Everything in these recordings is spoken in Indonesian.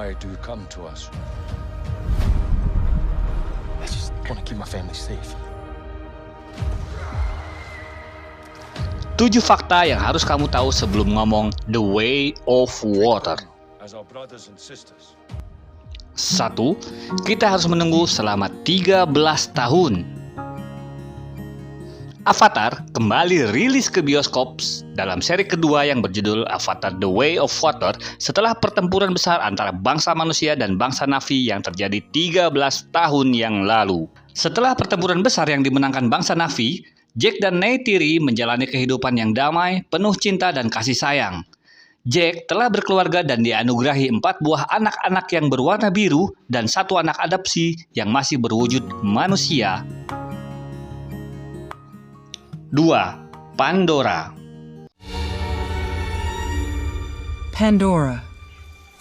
Why do you come to us? I just want to keep my family safe. 7 fakta yang harus kamu tahu sebelum ngomong The Way of Water. As our brothers and sisters. 1. Kita harus menunggu selama 13 tahun. Avatar kembali rilis ke bioskop dalam seri kedua yang berjudul Avatar The Way of Water setelah pertempuran besar antara bangsa manusia dan bangsa Na'vi yang terjadi 13 tahun yang lalu. Setelah pertempuran besar yang dimenangkan bangsa Na'vi, Jack dan Neytiri menjalani kehidupan yang damai, penuh cinta dan kasih sayang. Jack telah berkeluarga dan dianugerahi 4 buah anak-anak yang berwarna biru dan 1 anak adopsi yang masih berwujud manusia. 2. Pandora. Pandora,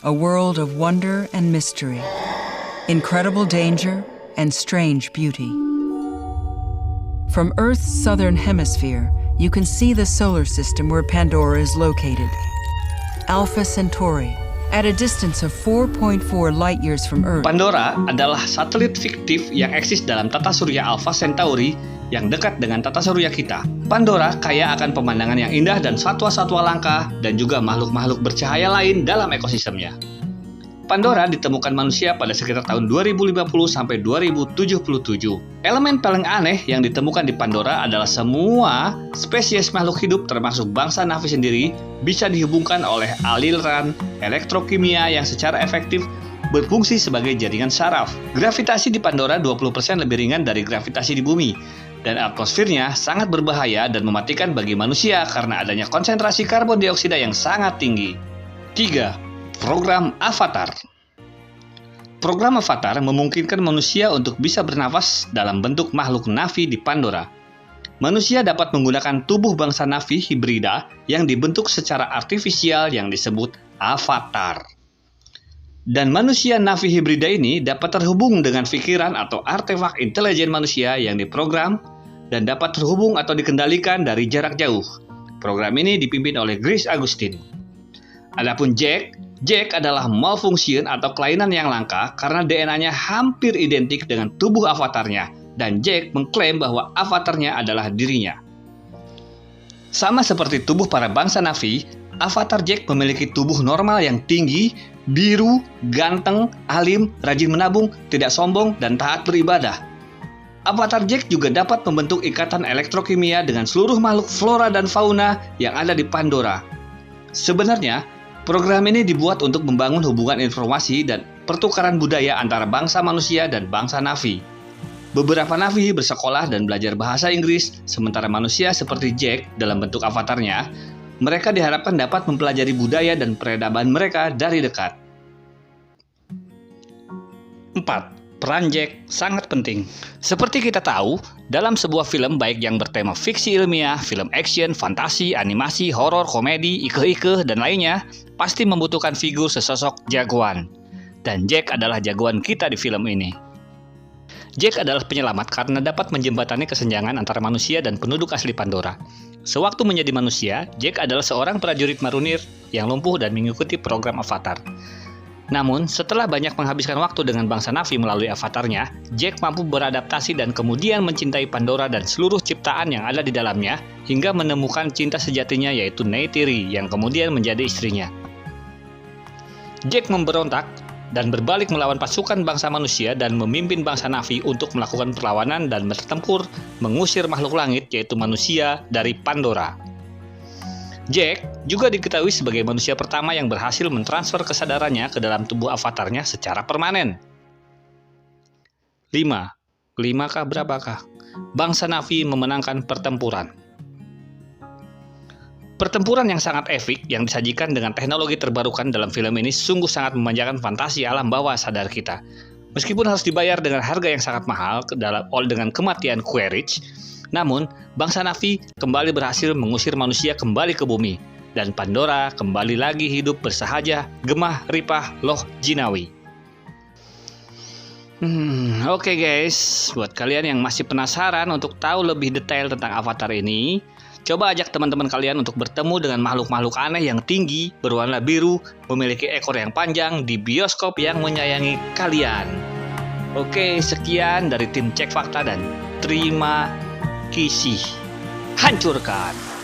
a world of wonder and mystery, incredible danger and strange beauty. From Earth's southern hemisphere, you can see the solar system where Pandora is located. Alpha Centauri, at a distance of 4.4 light-years from Earth. Pandora adalah satelit fiktif yang eksis dalam tata surya Alpha Centauri yang dekat dengan tata surya kita. Pandora kaya akan pemandangan yang indah dan satwa-satwa langka dan juga makhluk-makhluk bercahaya lain dalam ekosistemnya. Pandora ditemukan manusia pada sekitar tahun 2050 sampai 2077. Elemen paling aneh yang ditemukan di Pandora adalah semua spesies makhluk hidup termasuk bangsa Na'vi sendiri bisa dihubungkan oleh aliran elektrokimia yang secara efektif berfungsi sebagai jaringan saraf. Gravitasi di Pandora 20% lebih ringan dari gravitasi di bumi, dan atmosfernya sangat berbahaya dan mematikan bagi manusia karena adanya konsentrasi karbon dioksida yang sangat tinggi. 3. Program Avatar. Program Avatar memungkinkan manusia untuk bisa bernafas dalam bentuk makhluk Na'vi di Pandora. Manusia dapat menggunakan tubuh bangsa Na'vi hibrida yang dibentuk secara artifisial yang disebut avatar. Dan manusia Na'vi hibrida ini dapat terhubung dengan pikiran atau artefak intelijen manusia yang diprogram dan dapat terhubung atau dikendalikan dari jarak jauh. Program ini dipimpin oleh Grace Agustin. Adapun Jack adalah malfunction atau kelainan yang langka karena DNA-nya hampir identik dengan tubuh avatarnya, dan Jack mengklaim bahwa avatarnya adalah dirinya. Sama seperti tubuh para bangsa Na'vi, avatar Jack memiliki tubuh normal yang tinggi, biru, ganteng, alim, rajin menabung, tidak sombong, dan taat beribadah. Avatar Jack juga dapat membentuk ikatan elektrokimia dengan seluruh makhluk flora dan fauna yang ada di Pandora. Sebenarnya, program ini dibuat untuk membangun hubungan informasi dan pertukaran budaya antara bangsa manusia dan bangsa Na'vi. Beberapa Na'vi bersekolah dan belajar bahasa Inggris, sementara manusia seperti Jack dalam bentuk avatarnya, mereka diharapkan dapat mempelajari budaya dan peradaban mereka dari dekat. 4. Peran Jack sangat penting. Seperti kita tahu, dalam sebuah film baik yang bertema fiksi ilmiah, film action, fantasi, animasi, horor, komedi, ikeh-ikeh, dan lainnya, pasti membutuhkan figur sesosok jagoan. Dan Jack adalah jagoan kita di film ini. Jack adalah penyelamat karena dapat menjembatani kesenjangan antara manusia dan penduduk asli Pandora. Sewaktu menjadi manusia, Jack adalah seorang prajurit marunir yang lumpuh dan mengikuti program Avatar. Namun, setelah banyak menghabiskan waktu dengan bangsa Na'vi melalui avatarnya, Jack mampu beradaptasi dan kemudian mencintai Pandora dan seluruh ciptaan yang ada di dalamnya, hingga menemukan cinta sejatinya yaitu Neytiri yang kemudian menjadi istrinya. Jack memberontak dan berbalik melawan pasukan bangsa manusia dan memimpin bangsa Na'vi untuk melakukan perlawanan dan bertempur mengusir makhluk langit yaitu manusia dari Pandora. Jack juga diketahui sebagai manusia pertama yang berhasil mentransfer kesadarannya ke dalam tubuh avatarnya secara permanen. 5. 5 kah berapakah? Bangsa Na'vi memenangkan pertempuran. Pertempuran yang sangat epik yang disajikan dengan teknologi terbarukan dalam film ini sungguh sangat memanjakan fantasi alam bawah sadar kita. Meskipun harus dibayar dengan harga yang sangat mahal dengan kematian Quaritch, namun bangsa Na'vi kembali berhasil mengusir manusia kembali ke bumi, dan Pandora kembali lagi hidup bersahaja, gemah ripah loh jinawi. Oke guys, buat kalian yang masih penasaran untuk tahu lebih detail tentang Avatar ini, coba ajak teman-teman kalian untuk bertemu dengan makhluk-makhluk aneh yang tinggi, berwarna biru, memiliki ekor yang panjang di bioskop yang menyayangi kalian. Oke, sekian dari tim Cek Fakta dan terima kasih. Hancurkan!